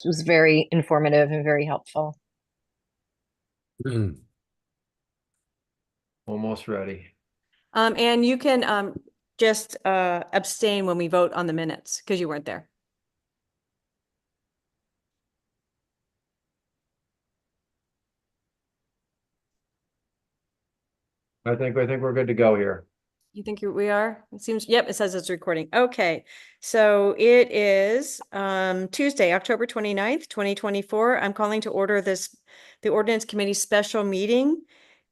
It was very informative and very helpful. Almost ready. And you can just abstain when we vote on the minutes because you weren't there. I think we're good to go here. You think we are? It seems, yep, it says it's recording. Okay. So it is Tuesday, October 29th, 2024. I'm calling to order the Ordinance Committee special meeting.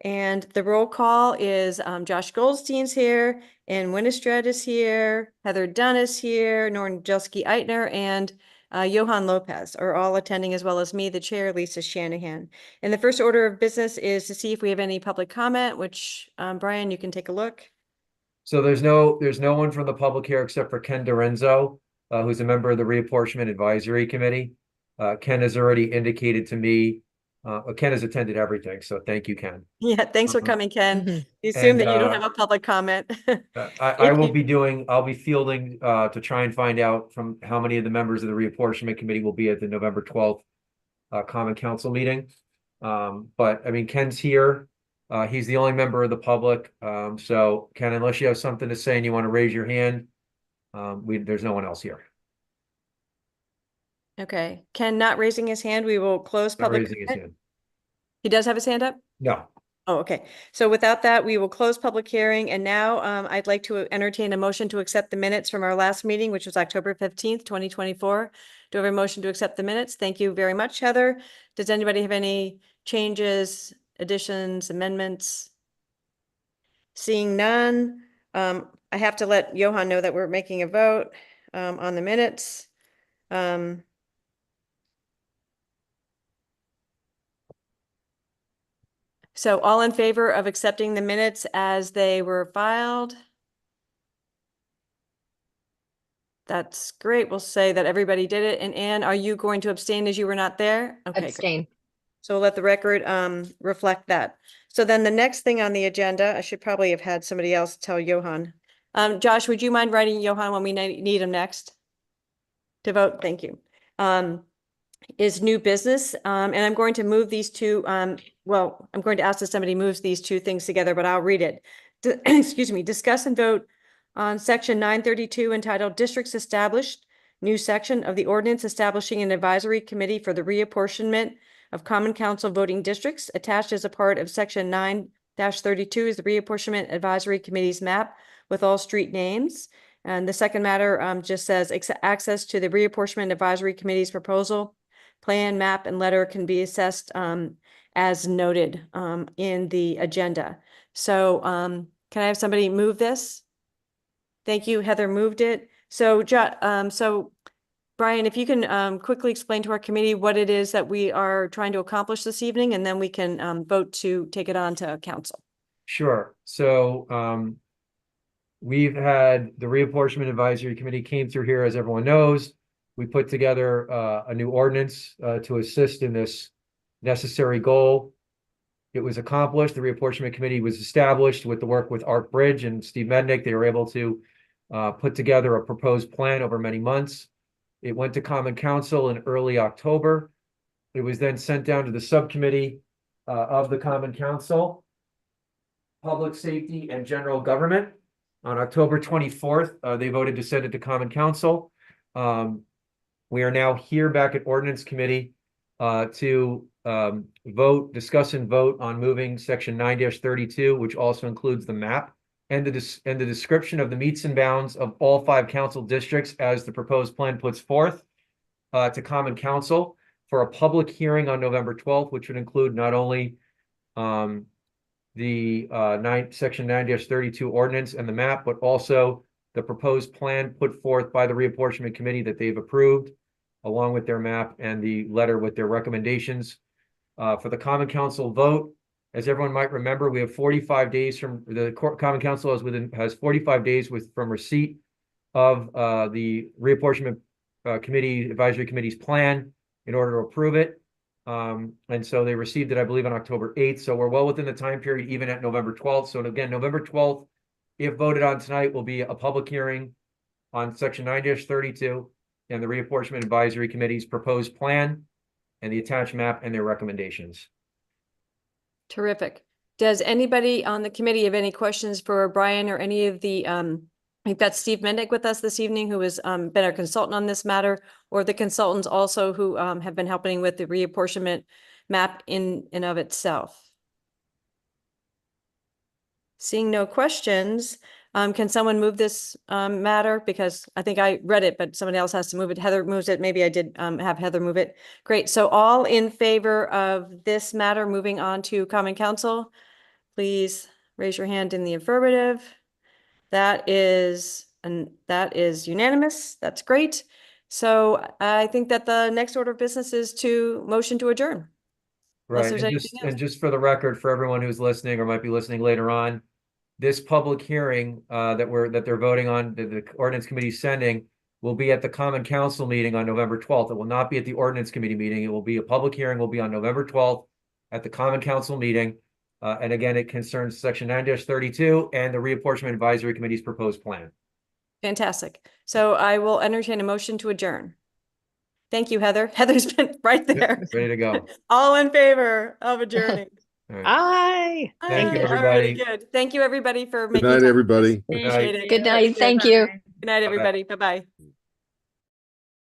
And the roll call is Josh Goldstein's here, and Winnistrad is here, Heather Dunn is here, Norn Jelski-Eitner, and Johan Lopez are all attending, as well as me, the chair, Lisa Shanahan. And the first order of business is to see if we have any public comment, which Brian, you can take a look. So there's no one from the public here except for Ken Dorenzo, who's a member of the Reapportionment Advisory Committee. Ken has already indicated to me, Ken has attended everything, so thank you, Ken. Yeah, thanks for coming, Ken. Mhm. You assume And that you don't have a public comment. I will be I'll be fielding to try and find out from how many of the members of the Reapportionment Committee will be at the November 12th Common Council meeting. But I mean, Ken's here. He's the only member of the public. So Ken, unless you have something to say and you want to raise your hand, there's no one else here. Okay, Ken not raising his hand, we will close Not public raising his comment. hand. He does have his hand up? No. Oh, okay. So without that, we will close public hearing. And now I'd like to entertain a motion to accept the minutes from our last meeting, which was October 15th, 2024. Do I have a motion to accept the minutes? Thank you very much, Heather. Does anybody have any changes, additions, amendments? Seeing none, I have to let Johan know that we're making a vote on the minutes. So all in favor of accepting the minutes as they were filed? That's great. We'll say that everybody did it. And Anne, are you going to abstain as you were not there? Okay, great. Abstain. So we'll let the record reflect that. So then the next thing on the agenda, I should probably have had somebody else tell Johan. Josh, would you mind writing Johan when we need him next to vote? Thank you. Is new business. And I'm going to move these two. Well, I'm going to ask if somebody moves these two things together, but I'll read it. Excuse me. Discuss and vote on section 932 entitled Districts Established, new section of the ordinance establishing an advisory committee for the reapportionment of common council voting districts. Attached as a part of section 9-32 is the reapportionment advisory committee's map with all street names. And the second matter just says access to the reapportionment advisory committee's proposal, plan, map, and letter can be assessed as noted in the agenda. So can I have somebody move this? Thank you. Heather moved it. So Brian, if you can quickly explain to our committee what it is that we are trying to accomplish this evening, and then we can vote to take it on to council. Sure. So we've had the Reapportionment Advisory Committee came through here, as everyone knows. We put together a new ordinance to assist in this necessary goal. It was accomplished. The Reapportionment Committee was established with the work with Art Bridge and Steve Mednick. They were able to put together a proposed plan over many months. It went to Common Council in early October. It was then sent down to the subcommittee of the Common Council, Public Safety and General Government. On October 24th, they voted to send it to Common Council. We are now here back at Ordinance Committee to discuss and vote on moving section 9-32, which also includes the map and the description of the metes and bounds of all 5 council districts as the proposed plan puts forth to Common Council for a public hearing on November 12th, which would include not only the section 9-32 ordinance and the map, but also the proposed plan put forth by the Reapportionment Committee that they've approved, along with their map and the letter with their recommendations for the Common Council vote. As everyone might remember, we have 45 days from the Common Council has 45 days from receipt of the Reapportionment Committee Advisory Committee's plan in order to approve it. And so they received it, I believe, on October 8th. So we're well within the time period, even at November 12th. So again, November 12th, if voted on tonight, will be a public hearing on section 9-32. and the Reapportionment Advisory Committee's proposed plan and the attached map and their recommendations. Terrific. Does anybody on the committee have any questions for Brian or any of the, we've got Steve Mendick with us this evening, who has been our consultant on this matter, or the consultants also who have been helping with the reapportionment map in and of itself. Seeing no questions, can someone move this matter? Because I think I read it, but somebody else has to move it. Heather moves it. Maybe I did have Heather move it. Great. So all in favor of this matter moving on to Common Council, please raise your hand in the affirmative. That is unanimous. That's great. So I think that the next order of business is to motion to adjourn. Unless Right, there's and anything else. just for the record, for everyone who's listening or might be listening later on, this public hearing that they're voting on, the Ordinance Committee sending, will be at the Common Council meeting on November 12th. It will not be at the Ordinance Committee meeting. It will be a public hearing, will be on November 12th at the Common Council meeting. And again, it concerns section 9-32 and the Reapportionment Advisory Committee's proposed plan. Fantastic. So I will entertain a motion to adjourn. Thank you, Heather. Heather's been right there. Ready to go. All in favor of adjourning. All right. Aye. Thank you, Aye. All righty, everybody. Good. Thank you, everybody, for Good making night, time for this. everybody. Good Appreciate night. it. Good night. Thank you. Good night, everybody. Bye-bye.